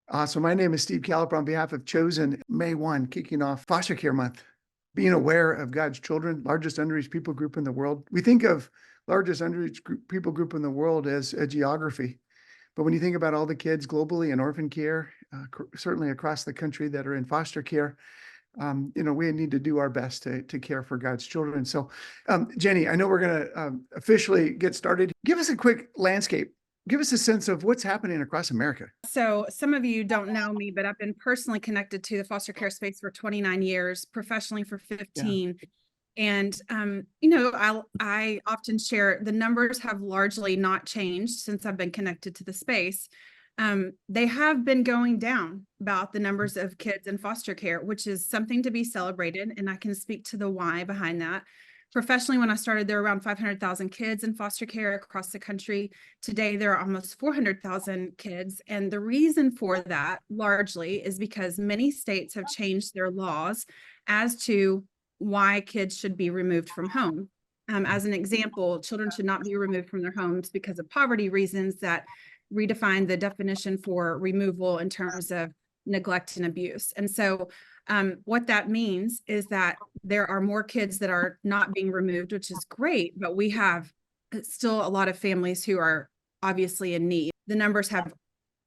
Awesome. My name is Steve Caliper on behalf of Chosen, May 1, kicking off Foster Care Month. Being aware of God's children, largest underage people group in the world. We think of largest underage people group in the world as a geography. But when you think about all the kids globally in orphan care, certainly across the country that are in foster care, we need to do our best to care for God's children. So, Jenny, I know we're going to officially get started. Give us a quick landscape. Give us a sense of what's happening across America. So some of you don't know me, but I've been personally connected to the foster care space for 29 years, professionally for 15. Yeah. And, I often share the numbers have largely not changed since I've been connected to the space. They have been going down about the numbers of kids in foster care, which is something to be celebrated. And I can speak to the why behind that. Professionally, when I started, there were around 500,000 kids in foster care across the country. Today, there are almost 400,000 kids. And the reason for that largely is because many states have changed their laws as to why kids should be removed from home. As an example, children should not be removed from their homes because of poverty reasons that redefine the definition for removal in terms of neglect and abuse. And so what that means is that there are more kids that are not being removed, which is great, but we have still a lot of families who are obviously in need. The numbers have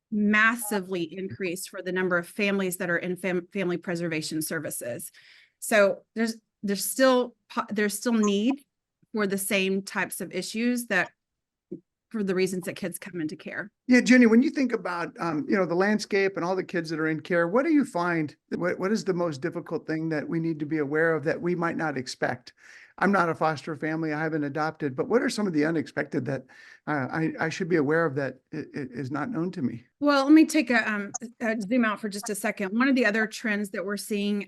massively increased for the number of families that are in family preservation services. So there's still need for the same types of issues that for the reasons that kids come into care. Yeah, Jenny, when you think about, the landscape and all the kids that are in care, what do you find, what is the most difficult thing that we need to be aware of that we might not expect? I'm not a foster family, I haven't adopted, but what are some of the unexpected that I should be aware of that is not known to me? Well, let me take a zoom out for just a second. One of the other trends that we're seeing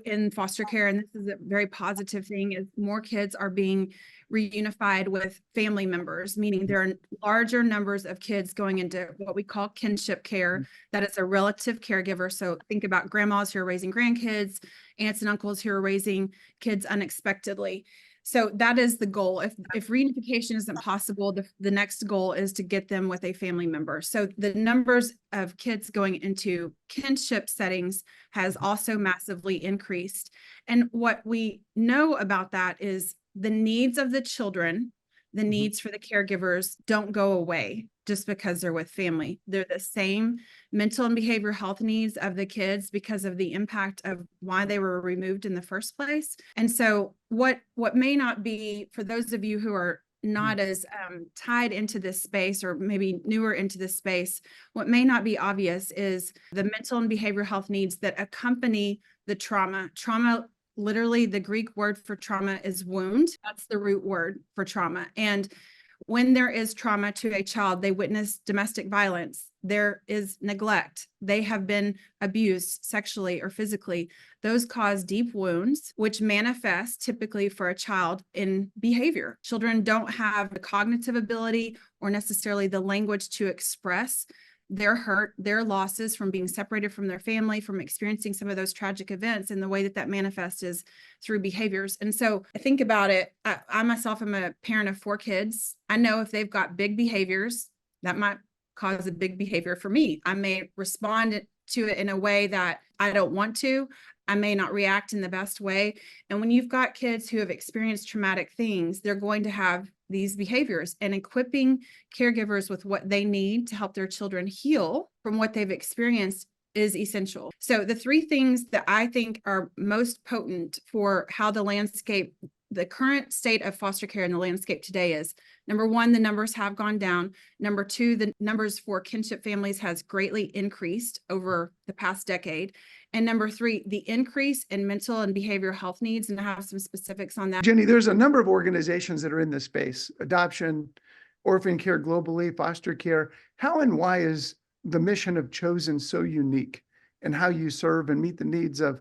in foster care, and this is a very positive thing, is more kids are being reunified with family members, meaning there are larger numbers of kids going into what we call kinship care. That is a relative caregiver. So think about grandmas who are raising grandkids, aunts and uncles who are raising kids unexpectedly. So that is the goal. If reunification isn't possible, the next goal is to get them with a family member. So the numbers of kids going into kinship settings has also massively increased. And what we know about that is the needs of the children, the needs for the caregivers don't go away just because they're with family. They're the same mental and behavioral health needs of the kids because of the impact of why they were removed in the first place. And so what may not be, for those of you who are not as tied into this space or maybe newer into this space, what may not be obvious is the mental and behavioral health needs that accompany the trauma. Trauma, literally the Greek word for trauma is wound. That's the root word for trauma. And when there is trauma to a child, they witness domestic violence, there is neglect, they have been abused sexually or physically. Those cause deep wounds, which manifest typically for a child in behavior. Children don't have the cognitive ability or necessarily the language to express their hurt, their losses from being separated from their family, from experiencing some of those tragic events. And the way that manifests is through behaviors. And so I think about it. I myself am a parent of 4 kids. I know if they've got big behaviors, that might cause a big behavior for me. I may respond to it in a way that I don't want to. I may not react in the best way. And when you've got kids who have experienced traumatic things, they're going to have these behaviors, and equipping caregivers with what they need to help their children heal from what they've experienced is essential. So the 3 things that I think are most potent for how the current state of foster care in the landscape today is, number 1, the numbers have gone down. Number 2, the numbers for kinship families has greatly increased over the past decade. And number 3, the increase in mental and behavioral health needs, and I have some specifics on that. Jenny, there's a number of organizations that are in this space: adoption, orphan care globally, foster care. How and why is the mission of Chosen so unique, and how you serve and meet the needs of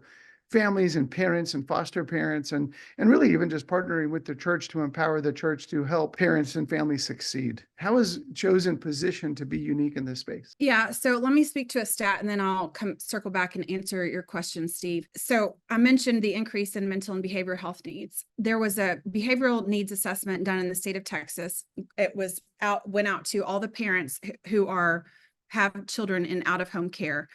families and parents and foster parents, and really even just partnering with the church to empower the church to help parents and families succeed? How is Chosen positioned to be unique in this space? Yeah, so let me speak to a stat and then I'll circle back and answer your question, Steve. So I mentioned the increase in mental and behavioral health needs. There was a behavioral needs assessment done in the state of Texas. It went out to all the parents who have children in out-of-home care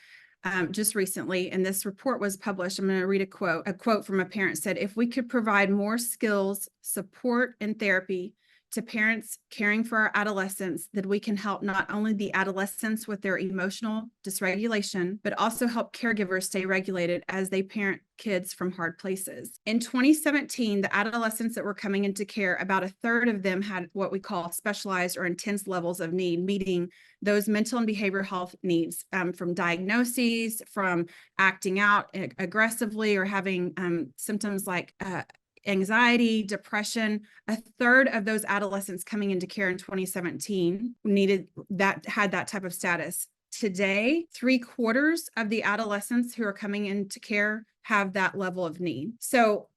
just recently, and this report was published. I'm going to read a quote from a parent said, "If we could provide more skills, support, and therapy to parents caring for our adolescents, that we can help not only the adolescents with their emotional dysregulation, but also help caregivers stay regulated as they parent kids from hard places." In 2017, the adolescents that were coming into care, about a third of them had what we call specialized or intense levels of need, meeting those mental and behavioral health needs, from diagnoses, from acting out aggressively, or having symptoms like anxiety, depression. A third of those adolescents coming into care in 2017 had that type of status. Today, 3/4 of the adolescents who are coming into care have that level of need. So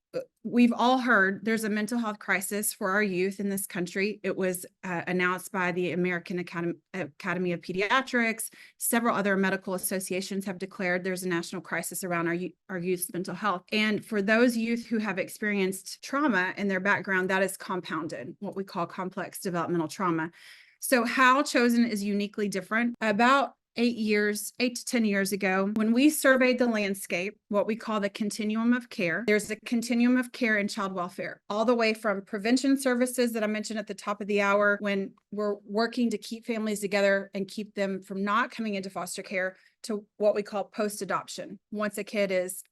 we've all heard there's a mental health crisis for our youth in this country. It was announced by the American Academy of Pediatrics. Several other medical associations have declared there's a national crisis around our youth's mental health. And for those youth who have experienced trauma in their background, that is compounded, what we call complex developmental trauma. So how Chosen is uniquely different. About 8 to 10 years ago, when we surveyed the landscape, what we call the continuum of care, there's a continuum of care in child welfare, all the way from prevention services that I mentioned at the top of the hour, when we're working to keep families together and keep them from not coming into foster care, to what we call post-adoption. Once a kid is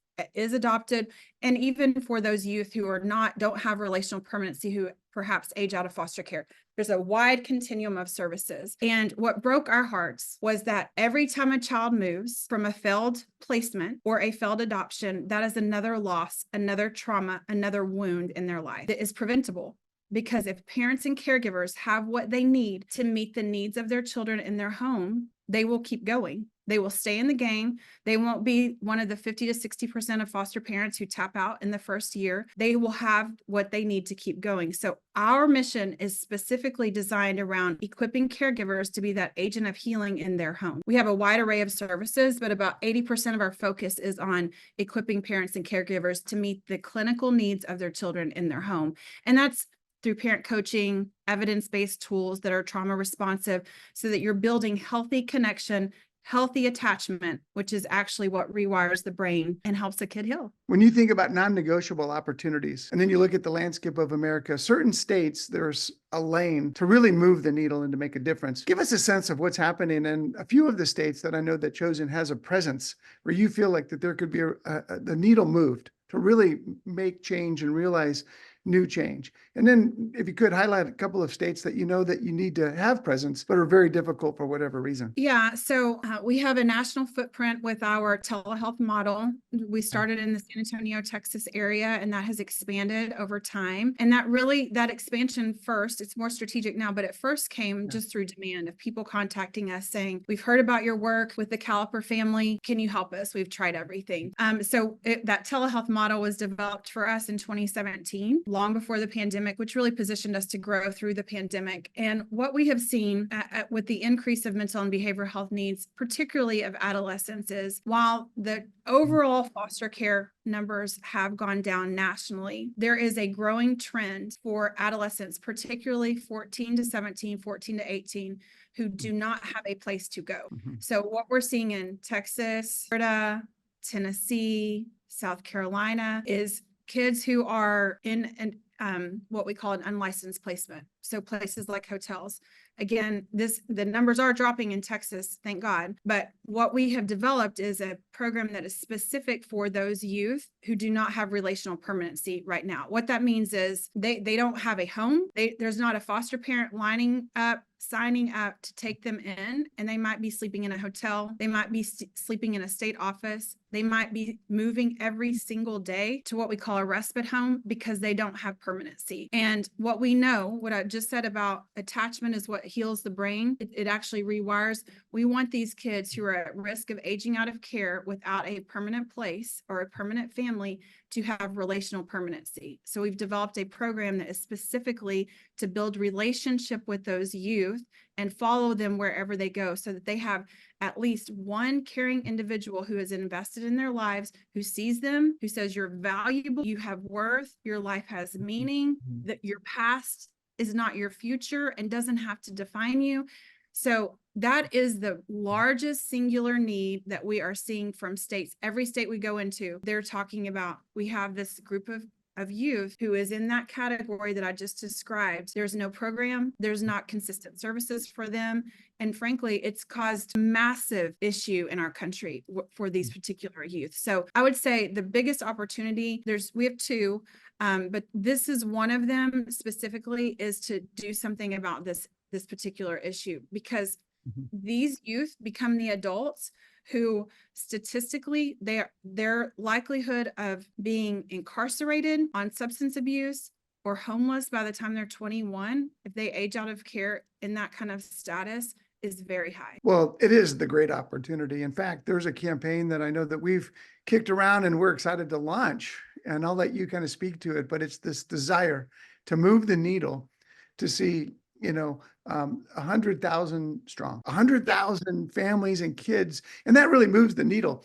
adopted, and even for those youth who don't have relational permanency, who perhaps age out of foster care. There's a wide continuum of services. And what broke our hearts was that every time a child moves from a failed placement or a failed adoption, that is another loss, another trauma, another wound in their life that is preventable. Because if parents and caregivers have what they need to meet the needs of their children in their home, they will keep going. They will stay in the game. They won't be one of the 50 to 60% of foster parents who tap out in the first year. They will have what they need to keep going. So our mission is specifically designed around equipping caregivers to be that agent of healing in their home. We have a wide array of services, but about 80% of our focus is on equipping parents and caregivers to meet the clinical needs of their children in their home. And that's through parent coaching, evidence-based tools that are trauma responsive, so that you're building healthy connection, healthy attachment, which is actually what rewires the brain and helps a kid heal. When you think about non-negotiable opportunities, and then you look at the landscape of America, certain states, there's a lane to really move the needle and to make a difference. Give us a sense of what's happening in a few of the states that I know that Chosen has a presence, where you feel like that there could be the needle moved to really make change and realize new change. And then if you could highlight a couple of states that you know that you need to have presence, but are very difficult for whatever reason. Yeah, so we have a national footprint with our telehealth model. We started in the San Antonio, Texas area, and that has expanded over time. And that expansion first, it's more strategic now, but it first came just through demand of people contacting us saying, "We've heard about your work with the Caliper family. Can you help us? We've tried everything." That telehealth model was developed for us in 2017, long before the pandemic, which really positioned us to grow through the pandemic. And what we have seen with the increase of mental and behavioral health needs, particularly of adolescents, is while the overall foster care numbers have gone down nationally, there is a growing trend for adolescents, particularly 14 to 17, 14 to 18, who do not have a place to go. So what we're seeing in Texas, Florida, Tennessee, South Carolina is kids who are in what we call an unlicensed placement. So places like hotels. Again, the numbers are dropping in Texas, thank God. But what we have developed is a program that is specific for those youth who do not have relational permanency right now. What that means is they don't have a home. There's not a foster parent signing up to take them in, and they might be sleeping in a hotel. They might be sleeping in a state office. They might be moving every single day to what we call a respite home because they don't have permanency. And what we know, what I just said about attachment is what heals the brain. It actually rewires. We want these kids who are at risk of aging out of care without a permanent place or a permanent family to have relational permanency. So we've developed a program that is specifically to build relationship with those youth and follow them wherever they go, so that they have at least one caring individual who is invested in their lives, who sees them, who says, "You're valuable, you have worth, your life has meaning, that your past is not your future and doesn't have to define you." So That is the largest singular need that we are seeing from states. Every state we go into, they're talking about, we have this group of youth who is in that category that I just described. There's no program, there's not consistent services for them. And frankly, it's caused massive issue in our country for these particular youth. So I would say the biggest opportunity, we have two, but this is one of them specifically, is to do something about this particular issue, because these youth become the adults who statistically their likelihood of being incarcerated on substance abuse or homeless by the time they're 21, if they age out of care in that kind of status, is very high. Well, it is the great opportunity. In fact, there's a campaign that I know that we've kicked around and we're excited to launch, and I'll let you kind of speak to it, but it's this desire to move the needle to see, 100,000 strong, 100,000 families and kids. And that really moves the needle.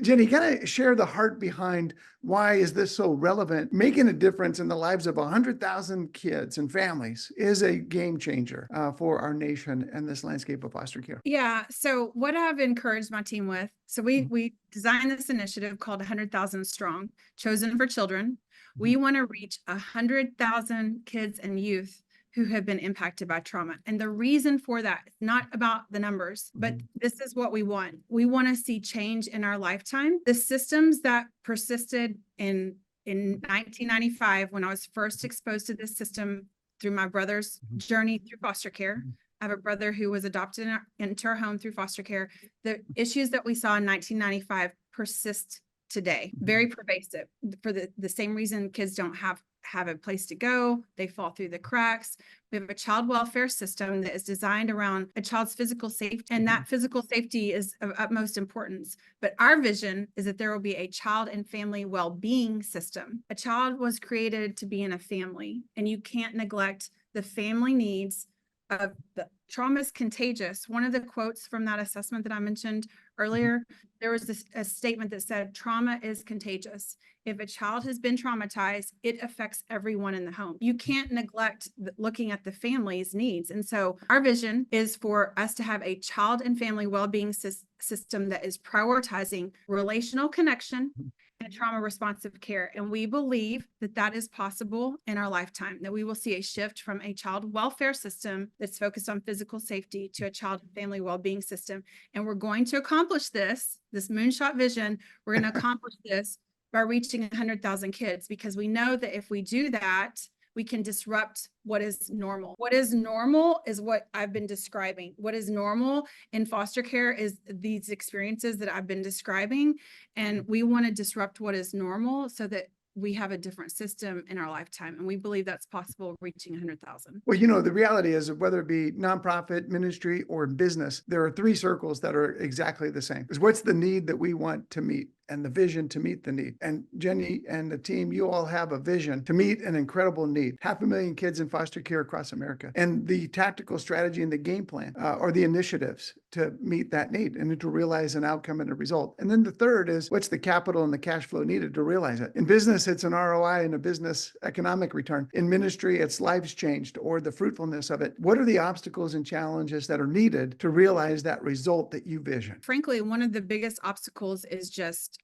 Jenny, kind of share the heart behind why is this so relevant? Making a difference in the lives of 100,000 kids and families is a game changer for our nation and this landscape of foster care. Yeah. So what I've encouraged my team with, so we designed this initiative called 100,000 Strong, Chosen for Children. We want to reach 100,000 kids and youth who have been impacted by trauma. And the reason for that is not about the numbers, but this is what we want. We want to see change in our lifetime. The systems that persisted in 1995, when I was first exposed to this system through my brother's journey through foster care. I have a brother who was adopted into our home through foster care. The issues that we saw in 1995 persist today, very pervasive, for the same reason kids don't have a place to go. They fall through the cracks. We have a child welfare system that is designed around a child's physical safety, and that physical safety is of utmost importance. But our vision is that there will be a child and family well-being system. A child was created to be in a family, and you can't neglect the family needs of the trauma is contagious. One of the quotes from that assessment that I mentioned earlier, there was a statement that said, trauma is contagious. If a child has been traumatized, it affects everyone in the home. You can't neglect looking at the family's needs. And so our vision is for us to have a child and family well-being system that is prioritizing relational connection and trauma responsive care. And we believe that that is possible in our lifetime, that we will see a shift from a child welfare system that's focused on physical safety to a child and family well-being system. And we're going to accomplish this moonshot vision. We're going to accomplish this by reaching 100,000 kids, because we know that if we do that, we can disrupt what is normal. What is normal is what I've been describing. What is normal in foster care is these experiences that I've been describing. And we want to disrupt what is normal so that we have a different system in our lifetime. And we believe that's possible, reaching 100,000. Well, the reality is that whether it be nonprofit, ministry, or business, there are three circles that are exactly the same. Because what's the need that we want to meet? And the vision to meet the need. And Jenny and the team, you all have a vision to meet an incredible need. 500,000 kids in foster care across America. And the tactical strategy and the game plan are the initiatives to meet that need and to realize an outcome and a result. And then the third is, what's the capital and the cash flow needed to realize it? In business, it's an ROI and a business economic return. In ministry, it's lives changed or the fruitfulness of it. What are the obstacles and challenges that are needed to realize that result that you vision? Frankly, one of the biggest obstacles is just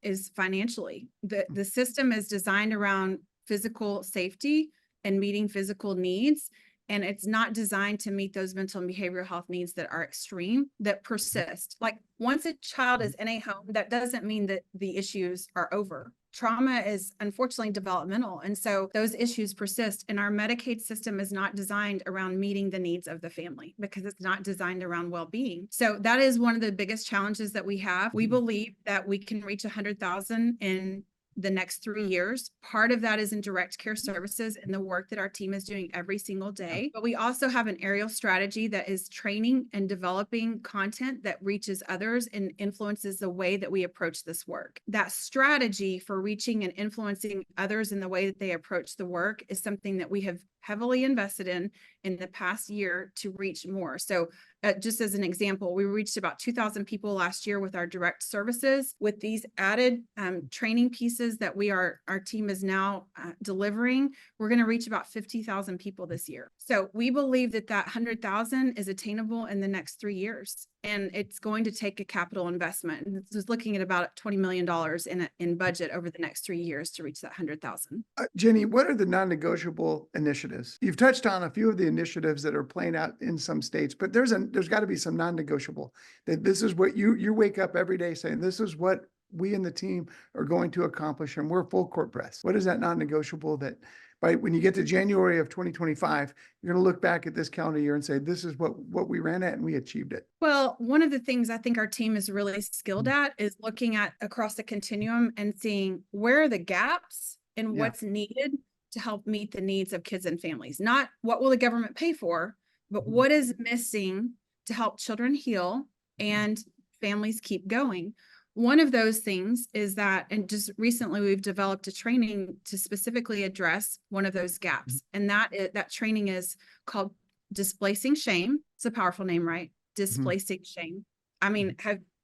is financially. The system is designed around physical safety and meeting physical needs. And it's not designed to meet those mental and behavioral health needs that are extreme, that persist. Like once a child is in a home, that doesn't mean that the issues are over. Trauma is unfortunately developmental. And so those issues persist. And our Medicaid system is not designed around meeting the needs of the family, because it's not designed around well-being. So that is one of the biggest challenges that we have. We believe that we can reach 100,000 in the next 3 years. Part of that is in direct care services and the work that our team is doing every single day. But we also have an aerial strategy that is training and developing content that reaches others and influences the way that we approach this work. That strategy for reaching and influencing others in the way that they approach the work is something that we have heavily invested in the past year to reach more. So just as an example, we reached about 2,000 people last year with our direct services. With these added training pieces that our team is now delivering, we're going to reach about 50,000 people this year. So we believe that 100,000 is attainable in the next 3 years. And it's going to take a capital investment. And this is looking at about $20 million in budget over the next 3 years to reach that 100,000. Jenny, what are the non-negotiable initiatives? You've touched on a few of the initiatives that are playing out in some states, but there's got to be some non-negotiable, that this is what you wake up every day saying, this is what we in the team are going to accomplish, and we're full court press. What is that non-negotiable that when you get to January of 2025, you're going to look back at this calendar year and say, this is what we ran at and we achieved it? Well, one of the things I think our team is really skilled at is looking at across the continuum and seeing where are the gaps and what's needed to help meet the needs of kids and families. Not what will the government pay for, but what is missing to help children heal and families keep going. One of those things is that, and just recently we've developed a training to specifically address one of those gaps. And that training is called Displacing Shame. It's a powerful name, right? Displacing shame. I mean,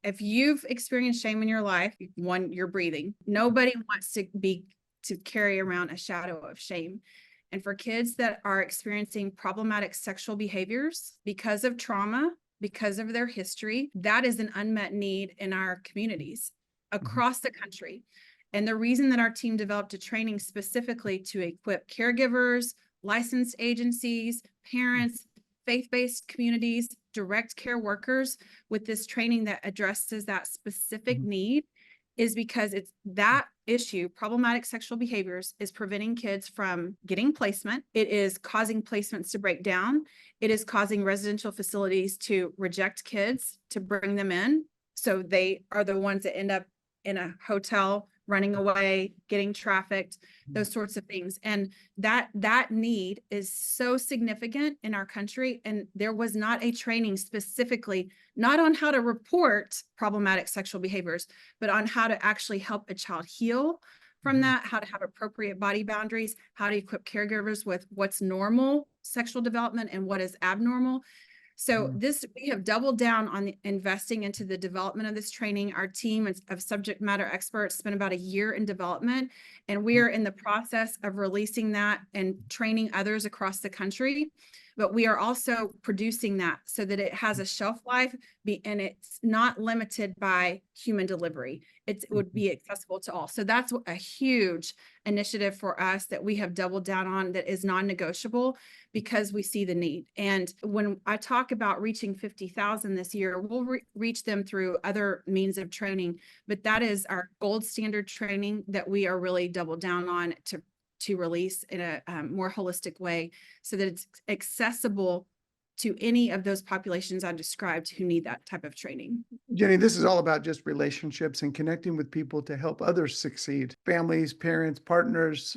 if you've experienced shame in your life, one, you're breathing. Nobody wants to carry around a shadow of shame. And for kids that are experiencing problematic sexual behaviors because of trauma, because of their history, that is an unmet need in our communities across the country. And the reason that our team developed a training specifically to equip caregivers, licensed agencies, parents, faith-based communities, direct care workers with this training that addresses that specific need is because it's that issue, problematic sexual behaviors, is preventing kids from getting placement. It is causing placements to break down. It is causing residential facilities to reject kids to bring them in. So they are the ones that end up in a hotel, running away, getting trafficked, those sorts of things. And that need is so significant in our country. And there was not a training specifically, not on how to report problematic sexual behaviors, but on how to actually help a child heal from that, how to have appropriate body boundaries, how to equip caregivers with what's normal sexual development and what is abnormal. So we have doubled down on investing into the development of this training. Our team of subject matter experts spent about a year in development, and we are in the process of releasing that and training others across the country. But we are also producing that so that it has a shelf life and it's not limited by human delivery. It would be accessible to all. So that's a huge initiative for us that we have doubled down on, that is non-negotiable because we see the need. And when I talk about reaching 50,000 this year, we'll reach them through other means of training, but that is our gold standard training that we are really doubled down on to release in a more holistic way so that it's accessible to any of those populations I described who need that type of training. Jenny, this is all about just relationships and connecting with people to help others succeed. Families, parents, partners,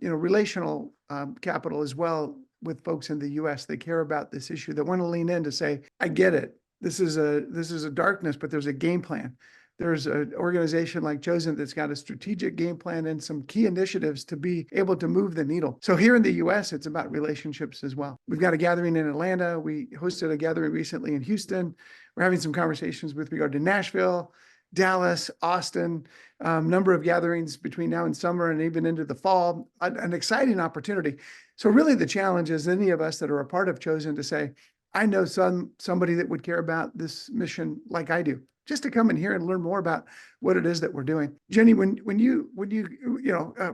relational capital as well with folks in the U.S. They care about this issue. They want to lean in to say, I get it. This is a darkness, but there's a game plan. There's an organization like Chosen that's got a strategic game plan and some key initiatives to be able to move the needle. So here in the U.S., it's about relationships as well. We've got a gathering in Atlanta. We hosted a gathering recently in Houston. We're having some conversations with regard to Nashville, Dallas, Austin, number of gatherings between now and summer and even into the fall, an exciting opportunity. So really the challenge is any of us that are a part of Chosen to say, I know somebody that would care about this mission like I do, just to come in here and learn more about what it is that we're doing. Jenny, when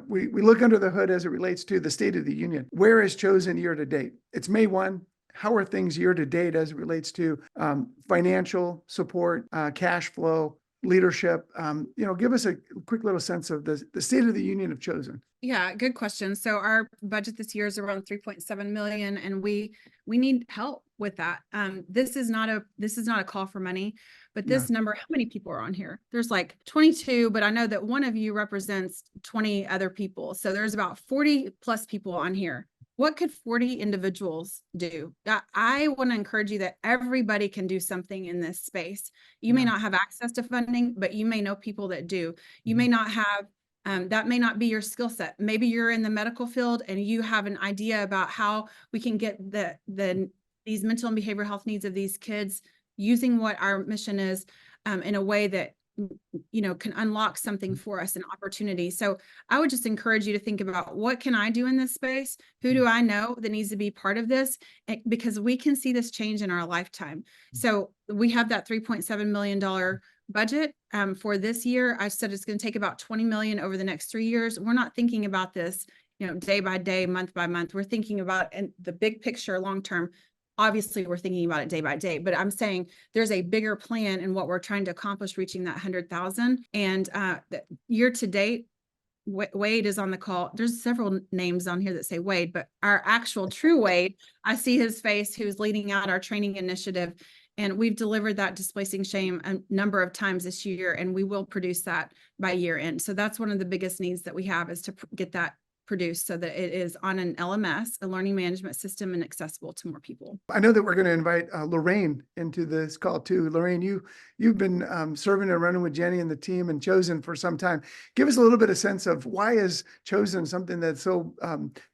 we look under the hood as it relates to the State of the Union, where is Chosen year to date? It's May 1. How are things year to date as it relates to financial support, cash flow, leadership? Give us a quick little sense of the State of the Union of Chosen. Yeah, good question. So our budget this year is around 3.7 million, and we need help with that. This is not a call for money, but this number, how many people are on here? There's like 22, but I know that one of you represents 20 other people. So there's about 40 plus people on here. What could 40 individuals do? I want to encourage you that everybody can do something in this space. You may not have access to funding, but you may know people that do. You may not have that may not be your skill set. Maybe you're in the medical field and you have an idea about how we can get the these mental and behavioral health needs of these kids, using what our mission is in a way that can unlock something for us, an opportunity. So I would just encourage you to think about, what can I do in this space? Who do I know that needs to be part of this? Because we can see this change in our lifetime. So we have that $3.7 million budget for this year. I said it's going to take about 20 million over the next 3 years. We're not thinking about this, day by day, month by month. We're thinking about the big picture, long term. Obviously, we're thinking about it day by day, but I'm saying there's a bigger plan in what we're trying to accomplish, reaching that 100,000. And year to date, Wade is on the call. There's several names on here that say Wade, but our actual true Wade, I see his face, who's leading out our training initiative. And we've delivered that displacing shame a number of times this year, and we will produce that by year end. So that's one of the biggest needs that we have, is to get that produced so that it is on an LMS, a learning management system, and accessible to more people. I know that we're going to invite Lorraine into this call too. Lorraine, you've been serving and running with Jenny and the team and Chosen for some time. Give us a little bit of sense of, why is Chosen something that's so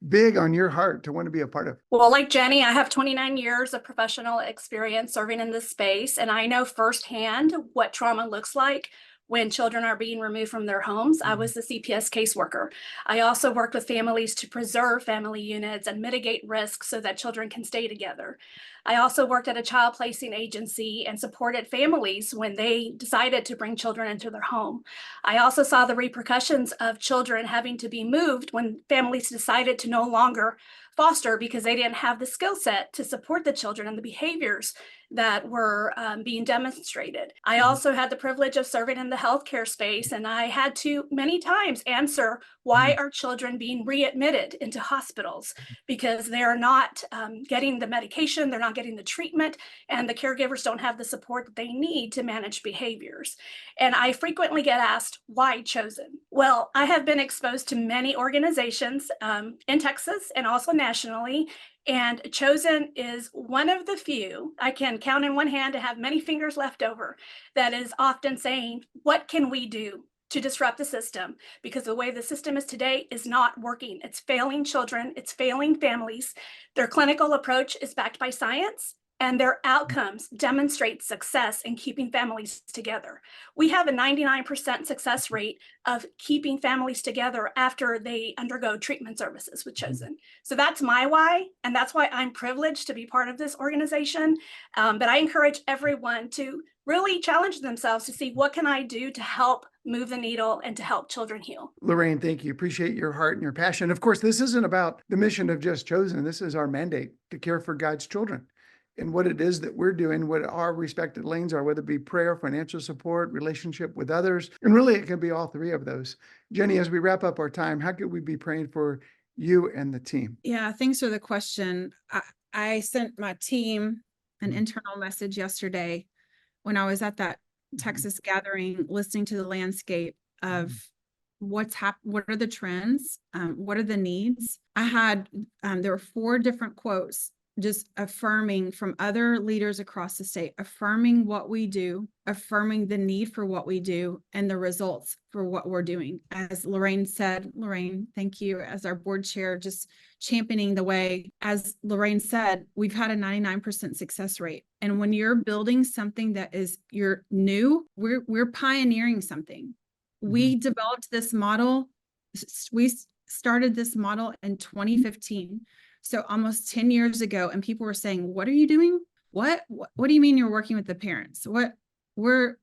big on your heart to want to be a part of? Well, like Jenny, I have 29 years of professional experience serving in this space, and I know firsthand what trauma looks like when children are being removed from their homes. I was the CPS caseworker. I also worked with families to preserve family units and mitigate risk so that children can stay together. I also worked at a child placing agency and supported families when they decided to bring children into their home. I also saw the repercussions of children having to be moved when families decided to no longer foster because they didn't have the skill set to support the children and the behaviors that were being demonstrated. I also had the privilege of serving in the healthcare space, and I had to many times answer, why are children being readmitted into hospitals? Because they're not getting the medication, they're not getting the treatment, and the caregivers don't have the support that they need to manage behaviors. And I frequently get asked, why Chosen? Well, I have been exposed to many organizations in Texas and also nationally, and Chosen is one of the few, I can count in one hand to have many fingers left over, that is often saying, what can we do to disrupt the system? Because the way the system is today is not working. It's failing children, it's failing families. Their clinical approach is backed by science, and their outcomes demonstrate success in keeping families together. We have a 99% success rate of keeping families together after they undergo treatment services with Chosen. So that's my why, and that's why I'm privileged to be part of this organization. But I encourage everyone to really challenge themselves to see, what can I do to help move the needle and to help children heal? Lorraine, thank you. Appreciate your heart and your passion. Of course, this isn't about the mission of just Chosen. This is our mandate to care for God's children. And what it is that we're doing, what our respected lanes are, whether it be prayer, financial support, relationship with others. And really, it can be all three of those. Jenny, as we wrap up our time, how could we be praying for you and the team? Yeah, thanks for the question. I sent my team an internal message yesterday when I was at that Texas gathering, listening to the landscape of what are the trends, what are the needs. I had, there were 4 different quotes just affirming from other leaders across the state, affirming what we do, affirming the need for what we do, and the results for what we're doing. As Lorraine said, Lorraine, thank you, as our board chair, just championing the way. As Lorraine said, we've had a 99% success rate. And when you're building something that is you're new, we're pioneering something. We developed this model. We started this model in 2015. So almost 10 years ago, and people were saying, what are you doing? What do you mean you're working with the parents? What are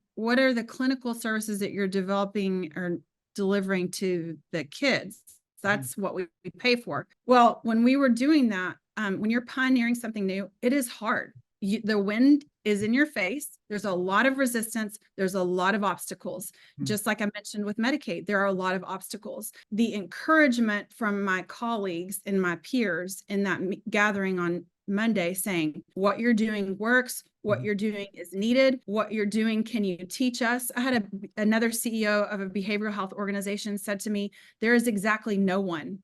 the clinical services that you're developing or delivering to the kids? That's what we pay for. Well, when we were doing that, when you're pioneering something new, it is hard. The wind is in your face. There's a lot of resistance. There's a lot of obstacles. Just like I mentioned with Medicaid, there are a lot of obstacles. The encouragement from my colleagues and my peers in that gathering on Monday saying, what you're doing works, what you're doing is needed, what you're doing, can you teach us? I had another CEO of a behavioral health organization said to me, there is exactly no one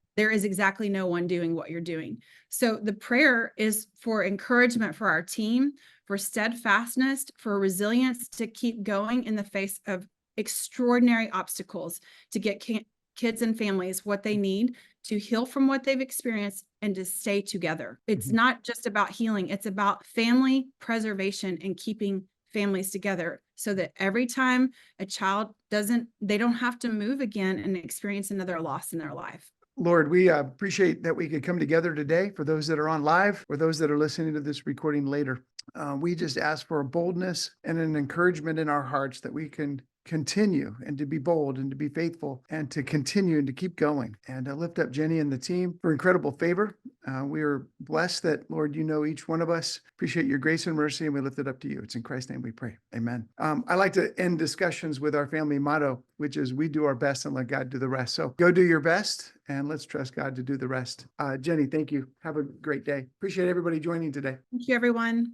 doing what you're doing. So the prayer is for encouragement for our team, for steadfastness, for resilience to keep going in the face of extraordinary obstacles, to get kids and families what they need to heal from what they've experienced and to stay together. It's Mhm. not just about healing. It's about family preservation and keeping families together so that every time a child they don't have to move again and experience another loss in their life. Lord, we appreciate that we could come together today for those that are on live or those that are listening to this recording later. We just ask for a boldness and an encouragement in our hearts that we can continue and to be bold and to be faithful and to continue and to keep going. And I lift up Jenny and the team for incredible favor. We are blessed that, Lord, you know each one of us. Appreciate your grace and mercy, and we lift it up to you. It's in Christ's name we pray. Amen. I like to end discussions with our family motto, which is we do our best and let God do the rest. So go do your best and let's trust God to do the rest. Jenny, thank you. Have a great day. Appreciate everybody joining today. Thank you, everyone.